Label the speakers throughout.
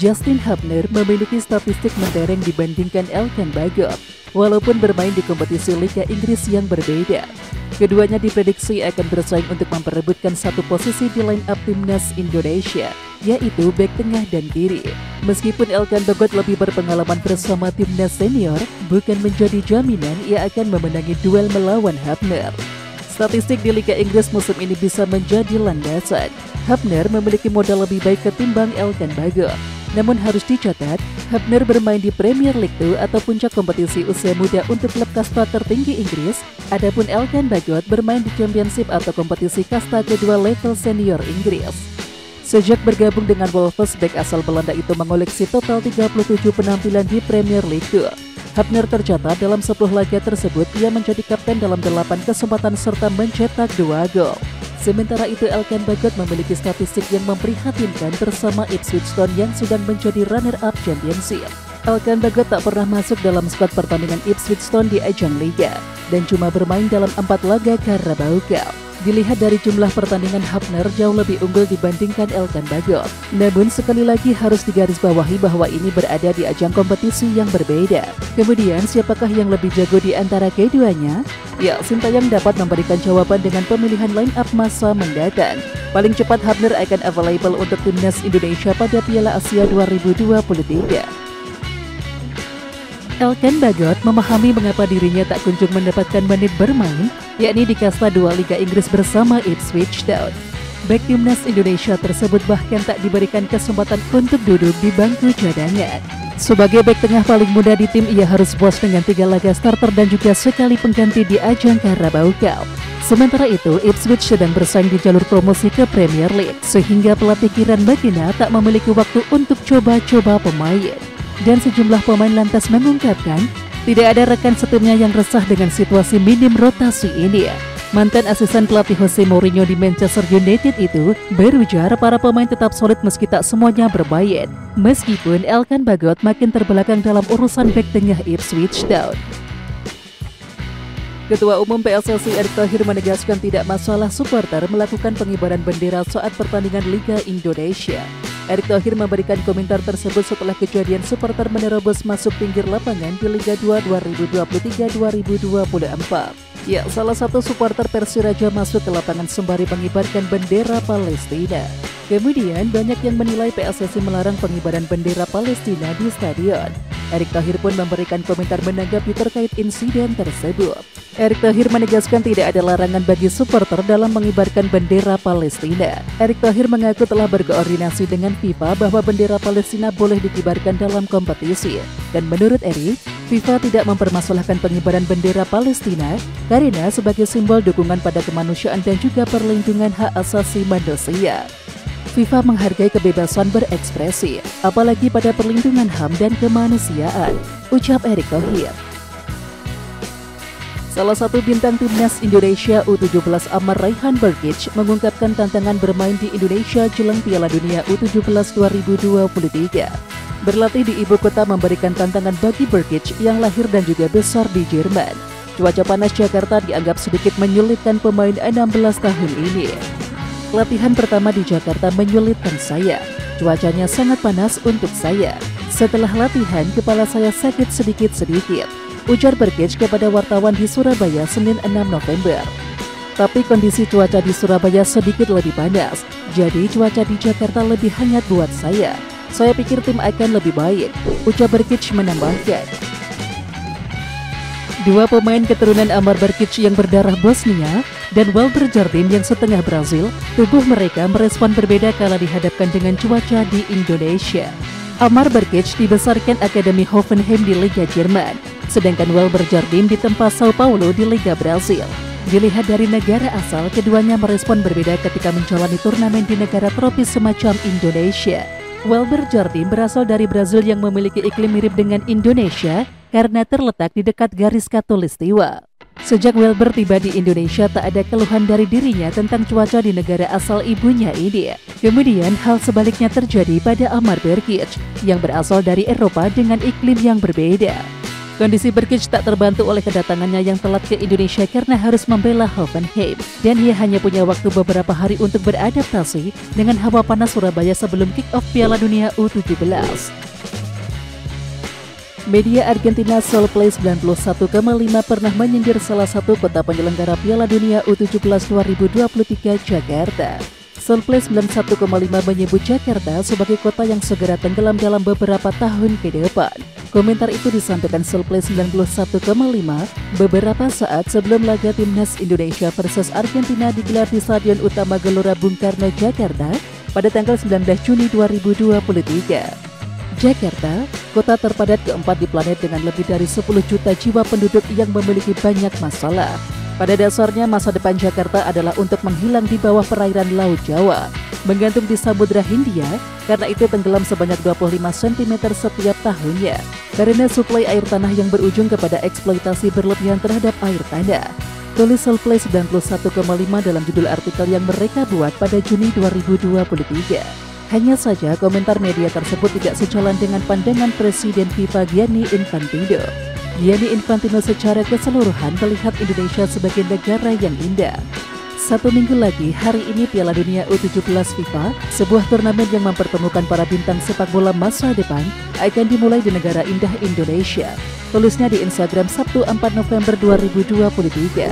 Speaker 1: Justin Hubner memiliki statistik mentereng dibandingkan Elkan Bagot, walaupun bermain di kompetisi Liga Inggris yang berbeda. Keduanya diprediksi akan bersaing untuk memperebutkan satu posisi di line-up timnas Indonesia, yaitu bek tengah dan kiri. Meskipun Elkan Bagot lebih berpengalaman bersama timnas senior, bukan menjadi jaminan ia akan memenangi duel melawan Hubner. Statistik di Liga Inggris musim ini bisa menjadi landasan. Hubner memiliki modal lebih baik ketimbang Elkan Bagot. Namun harus dicatat, Hubner bermain di Premier League 2 atau puncak kompetisi usia muda untuk klub kasta tertinggi Inggris, adapun Elkan Bagot bermain di Championship atau kompetisi kasta kedua level senior Inggris. Sejak bergabung dengan Wolves, bek asal Belanda itu mengoleksi total 37 penampilan di Premier League 2. Hubner tercatat dalam 10 laga tersebut ia menjadi kapten dalam 8 kesempatan serta mencetak 2 gol. Sementara itu Elkan Bagot memiliki statistik yang memprihatinkan bersama Ipswich Town yang sedang menjadi runner-up Championship. Elkan Bagot tak pernah masuk dalam skuad pertandingan Ipswich Town di ajang Liga dan cuma bermain dalam 4 laga Carabao Cup. Dilihat dari jumlah pertandingan, Hubner jauh lebih unggul dibandingkan Elkan Bagot. Namun sekali lagi harus digarisbawahi bahwa ini berada di ajang kompetisi yang berbeda. Kemudian siapakah yang lebih jago di antara keduanya? Ya, Sintayong dapat memberikan jawaban dengan pemilihan line-up masa mendatang. Paling cepat Hubner akan available untuk timnas Indonesia pada Piala Asia 2023. Elkan Bagot memahami mengapa dirinya tak kunjung mendapatkan menit bermain, yakni di kasta 2 Liga Inggris bersama Ipswich Town. Bek timnas Indonesia tersebut bahkan tak diberikan kesempatan untuk duduk di bangku cadangan. Sebagai bek tengah paling muda di tim, ia harus puas dengan 3 laga starter dan juga sekali pengganti di ajang Carabao Cup. Sementara itu, Ipswich sedang bersaing di jalur promosi ke Premier League, sehingga pelatih Kieran McKenna tak memiliki waktu untuk coba-coba pemain. Dan sejumlah pemain lantas mengungkapkan, tidak ada rekan setimnya yang resah dengan situasi minim rotasi ini. Mantan asisten pelatih Jose Mourinho di Manchester United itu berujar para pemain tetap solid meski tak semuanya bermain. Meskipun Elkan Bagot makin terbelakang dalam urusan bek tengah Ipswich Town. Ketua Umum PSSI Erick Thohir menegaskan tidak masalah supporter melakukan pengibaran bendera saat pertandingan Liga Indonesia. Erick Thohir memberikan komentar tersebut setelah kejadian supporter menerobos masuk pinggir lapangan di Liga 2 2023-2024. Ya, salah satu supporter Persiraja masuk ke lapangan sembari mengibarkan bendera Palestina. Kemudian banyak yang menilai PSSI melarang pengibaran bendera Palestina di stadion. Erick Thohir pun memberikan komentar menanggapi terkait insiden tersebut. Erick Thohir menegaskan tidak ada larangan bagi supporter dalam mengibarkan bendera Palestina. Erick Thohir mengaku telah berkoordinasi dengan FIFA bahwa bendera Palestina boleh dikibarkan dalam kompetisi. Dan menurut Erick, FIFA tidak mempermasalahkan pengibaran bendera Palestina karena sebagai simbol dukungan pada kemanusiaan dan juga perlindungan hak asasi manusia. FIFA menghargai kebebasan berekspresi, apalagi pada perlindungan HAM dan kemanusiaan, ucap Erick Thohir. Salah satu bintang timnas Indonesia U17 Amar Raihan Berkic mengungkapkan tantangan bermain di Indonesia jelang Piala Dunia U17 2023. Berlatih di ibu kota memberikan tantangan bagi Berkic yang lahir dan juga besar di Jerman. Cuaca panas Jakarta dianggap sedikit menyulitkan pemain 16 tahun ini. Latihan pertama di Jakarta menyulitkan saya. Cuacanya sangat panas untuk saya. Setelah latihan, kepala saya sakit sedikit-sedikit, ujar Berkic kepada wartawan di Surabaya Senin 6 November. Tapi kondisi cuaca di Surabaya sedikit lebih panas, jadi cuaca di Jakarta lebih hangat buat saya. Saya pikir tim akan lebih baik, ujar Berkic menambahkan. Dua pemain keturunan Amar Berkic yang berdarah Bosnia dan Welber Jardim yang setengah Brazil, tubuh mereka merespon berbeda kala dihadapkan dengan cuaca di Indonesia. Amar Berkic dibesarkan Akademi Hoffenheim di Liga Jerman, sedangkan Welber Jardim ditempa Sao Paulo di Liga Brasil. Dilihat dari negara asal, keduanya merespon berbeda ketika menjalani turnamen di negara tropis semacam Indonesia. Welber Jardim berasal dari Brazil yang memiliki iklim mirip dengan Indonesia karena terletak di dekat garis khatulistiwa. Sejak Welber tiba di Indonesia, tak ada keluhan dari dirinya tentang cuaca di negara asal ibunya ini. Kemudian hal sebaliknya terjadi pada Amar Berkic yang berasal dari Eropa dengan iklim yang berbeda. Kondisi Berkic tak terbantu oleh kedatangannya yang telat ke Indonesia karena harus membela Hoffenheim, dan ia hanya punya waktu beberapa hari untuk beradaptasi dengan hawa panas Surabaya sebelum kick-off Piala Dunia U17. Media Argentina Solplay 91,5 pernah menyindir salah satu kota penyelenggara Piala Dunia U17 2023, Jakarta. Solplay 91,5 menyebut Jakarta sebagai kota yang segera tenggelam dalam beberapa tahun ke depan. Komentar itu disampaikan Solplay 91,5 beberapa saat sebelum laga Timnas Indonesia versus Argentina digelar di Stadion Utama Gelora Bung Karno, Jakarta pada tanggal 19 Juni 2023. Jakarta, kota terpadat keempat di planet dengan lebih dari 10 juta jiwa penduduk yang memiliki banyak masalah. Pada dasarnya masa depan Jakarta adalah untuk menghilang di bawah perairan Laut Jawa, menggantung di Samudra Hindia, karena itu tenggelam sebanyak 25 cm setiap tahunnya, karena suplai air tanah yang berujung kepada eksploitasi berlebihan terhadap air tanah. Tulis Solplay 91,5 dalam judul artikel yang mereka buat pada Juni 2023. Hanya saja komentar media tersebut tidak sejalan dengan pandangan Presiden FIFA Gianni Infantino. Gianni Infantino secara keseluruhan melihat Indonesia sebagai negara yang indah. Satu minggu lagi, hari ini Piala Dunia U17 FIFA, sebuah turnamen yang mempertemukan para bintang sepak bola masa depan, akan dimulai di negara indah Indonesia. Tulisnya di Instagram Sabtu 4 November 2023.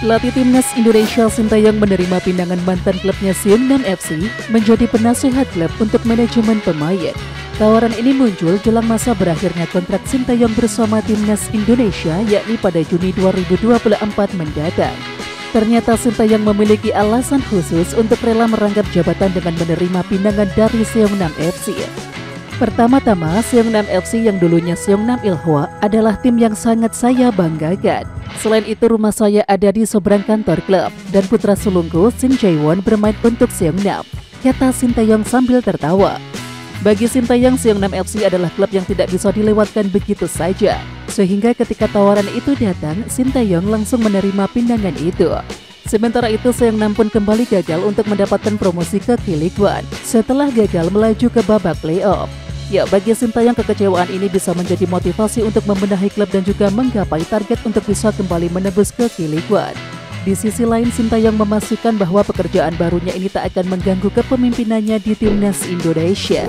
Speaker 1: Pelatih Timnas Indonesia Sintayong menerima pinangan mantan klubnya Seongnam FC menjadi penasehat klub untuk manajemen pemain. Tawaran ini muncul jelang masa berakhirnya kontrak Sintayong bersama Timnas Indonesia, yakni pada Juni 2024 mendatang. Ternyata Sintayong memiliki alasan khusus untuk rela merangkap jabatan dengan menerima pinangan dari Seongnam FC. Pertama-tama, Seongnam FC yang dulunya Seongnam Ilhwa adalah tim yang sangat saya banggakan. Selain itu, rumah saya ada di seberang kantor klub, dan putra sulungku Shin Jae-won bermain untuk Seongnam, kata Sintayong sambil tertawa. Bagi Sintayong, Seongnam FC adalah klub yang tidak bisa dilewatkan begitu saja, sehingga ketika tawaran itu datang, Sintayong langsung menerima pinangan itu. Sementara itu, Seongnam pun kembali gagal untuk mendapatkan promosi ke K-League One setelah gagal melaju ke babak playoff. Ya, bagi Sintayong kekecewaan ini bisa menjadi motivasi untuk membenahi klub dan juga menggapai target untuk bisa kembali menembus ke K-League One. Di sisi lain, Sintayong memastikan bahwa pekerjaan barunya ini tak akan mengganggu kepemimpinannya di Timnas Indonesia.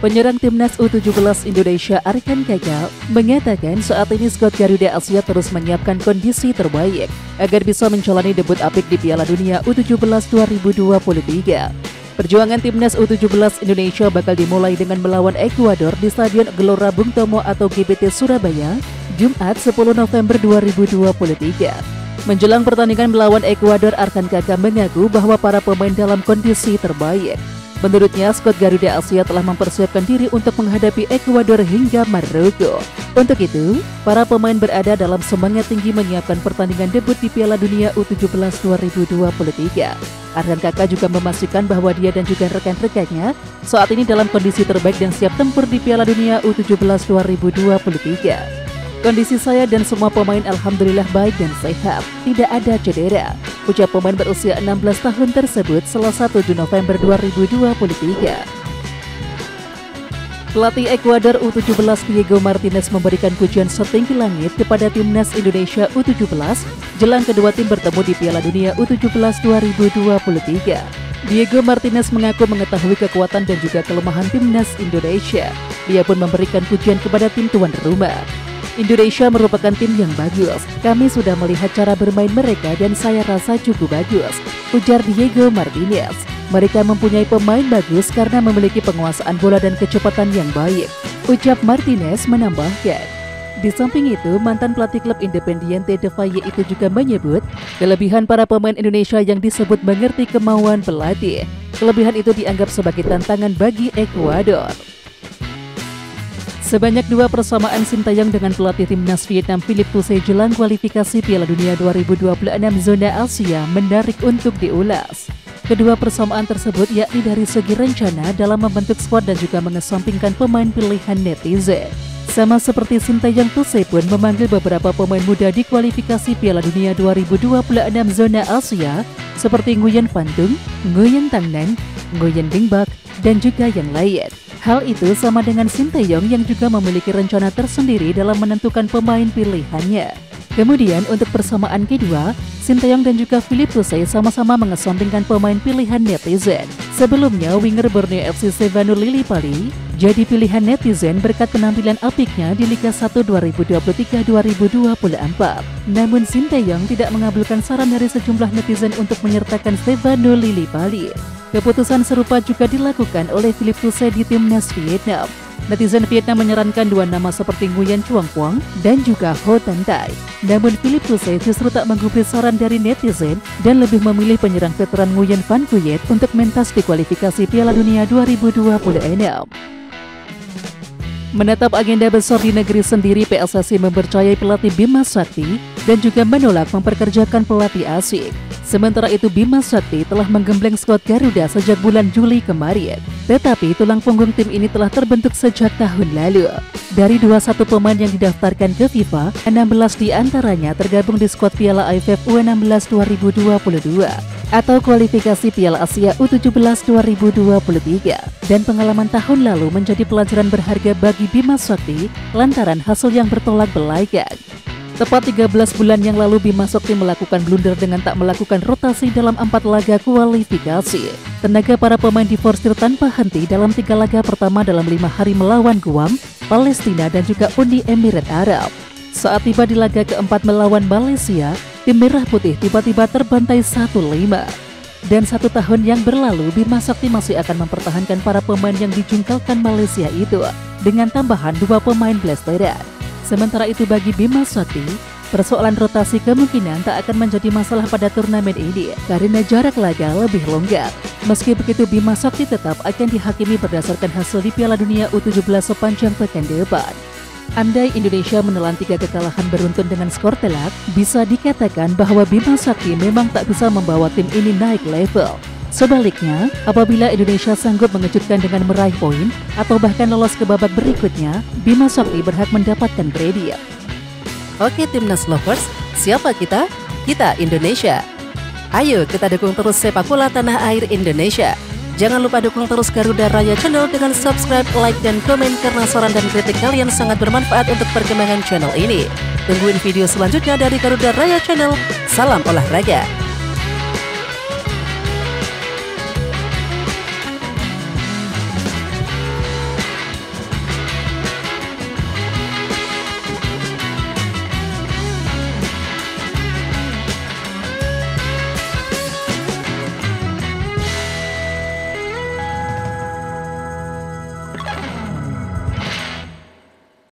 Speaker 1: Penyerang Timnas U17 Indonesia Arkan Kakak mengatakan saat ini skuad Garuda Asia terus menyiapkan kondisi terbaik agar bisa menjalani debut apik di Piala Dunia U17 2023. Perjuangan Timnas U17 Indonesia bakal dimulai dengan melawan Ekuador di Stadion Gelora Bung Tomo atau GBT Surabaya, Jumat 10 November 2023. Menjelang pertandingan melawan Ekuador, Arkan Kakak mengaku bahwa para pemain dalam kondisi terbaik. Menurutnya, skuad Garuda Asia telah mempersiapkan diri untuk menghadapi Ekuador hingga Maroko. Untuk itu, para pemain berada dalam semangat tinggi menyiapkan pertandingan debut di Piala Dunia U17 2023. Arkan Kakak juga memastikan bahwa dia dan juga rekan-rekannya saat ini dalam kondisi terbaik dan siap tempur di Piala Dunia U17 2023. Kondisi saya dan semua pemain alhamdulillah baik dan sehat, tidak ada cedera, ucap pemain berusia 16 tahun tersebut Selasa 7 November 2023. Pelatih Ekuador U17 Diego Martinez memberikan pujian setinggi langit kepada Timnas Indonesia U17 jelang kedua tim bertemu di Piala Dunia U17 2023. Diego Martinez mengaku mengetahui kekuatan dan juga kelemahan Timnas Indonesia. Dia pun memberikan pujian kepada tim tuan rumah. Indonesia merupakan tim yang bagus. Kami sudah melihat cara bermain mereka dan saya rasa cukup bagus, ujar Diego Martinez. Mereka mempunyai pemain bagus karena memiliki penguasaan bola dan kecepatan yang baik, ucap Martinez menambahkan. Di samping itu, mantan pelatih klub Independiente del Valle itu juga menyebut kelebihan para pemain Indonesia yang disebut mengerti kemauan pelatih. Kelebihan itu dianggap sebagai tantangan bagi Ekuador. Sebanyak 2 persamaan Sintayong dengan pelatih timnas Vietnam Philipp Thuse jelang kualifikasi Piala Dunia 2026 zona Asia menarik untuk diulas. Kedua persamaan tersebut yakni dari segi rencana dalam membentuk skuad dan juga mengesampingkan pemain pilihan netizen. Sama seperti Sintayong, Thuse pun memanggil beberapa pemain muda di kualifikasi Piala Dunia 2026 zona Asia seperti Nguyen Phan Tung, Nguyen Thanh Ninh, Nguyen Binh Bak, dan juga yang lain. Hal itu sama dengan Shin Tae-yong yang juga memiliki rencana tersendiri dalam menentukan pemain pilihannya. Kemudian untuk persamaan kedua, Shin Tae-yong dan juga Philippe Toussaint sama-sama mengesampingkan pemain pilihan netizen. Sebelumnya, winger Borneo FC Stefano Lillipali jadi pilihan netizen berkat penampilan apiknya di Liga 1 2023-2024. Namun Shin Tae-yong tidak mengabulkan saran dari sejumlah netizen untuk menyertakan Stefano Lillipali. Keputusan serupa juga dilakukan oleh Philippe Toussaint di timnas Vietnam. Netizen Vietnam menyarankan dua nama seperti Nguyen Chuang Quang dan juga Ho Tan Tai. Namun Philippe Toussaint justru tak menggubris saran dari netizen dan lebih memilih penyerang veteran Nguyen Van Cuyet untuk mentas di kualifikasi Piala Dunia 2026. Menatap agenda besar di negeri sendiri, PSSI mempercayai pelatih Bima Sakti dan juga menolak memperkerjakan pelatih asing. Sementara itu Bima Sakti telah menggembleng skuad Garuda sejak bulan Juli kemarin. Tetapi tulang punggung tim ini telah terbentuk sejak tahun lalu. Dari 21 pemain yang didaftarkan ke FIFA, 16 diantaranya tergabung di skuad Piala AFF U16 2022 atau kualifikasi Piala Asia U17 2023. Dan pengalaman tahun lalu menjadi pelajaran berharga bagi Bima Sakti lantaran hasil yang bertolak belakang. Tepat 13 bulan yang lalu Bima Sakti melakukan blunder dengan tak melakukan rotasi dalam 4 laga kualifikasi. Tenaga para pemain diforsir tanpa henti dalam 3 laga pertama dalam 5 hari melawan Guam, Palestina dan juga Uni Emirat Arab. Saat tiba di laga keempat melawan Malaysia, tim Merah Putih tiba-tiba terbantai 1-5. Dan 1 tahun yang berlalu Bima Sakti masih akan mempertahankan para pemain yang dijungkalkan Malaysia itu dengan tambahan 2 pemain blasteran. Sementara itu bagi Bima Sakti, persoalan rotasi kemungkinan tak akan menjadi masalah pada turnamen ini karena jarak laga lebih longgar. Meski begitu Bima Sakti tetap akan dihakimi berdasarkan hasil di Piala Dunia U17 sepanjang pekan depan. Andai Indonesia menelan 3 kekalahan beruntun dengan skor telak, bisa dikatakan bahwa Bima Sakti memang tak bisa membawa tim ini naik level. Sebaliknya, apabila Indonesia sanggup mengejutkan dengan meraih poin atau bahkan lolos ke babak berikutnya, Bima Sakti berhak mendapatkan kredit.
Speaker 2: Oke Timnas Lovers, siapa kita? Kita Indonesia. Ayo kita dukung terus sepak bola tanah air Indonesia. Jangan lupa dukung terus Garuda Raya Channel dengan subscribe, like, dan komen karena saran dan kritik kalian sangat bermanfaat untuk perkembangan channel ini. Tungguin video selanjutnya dari Garuda Raya Channel. Salam olahraga.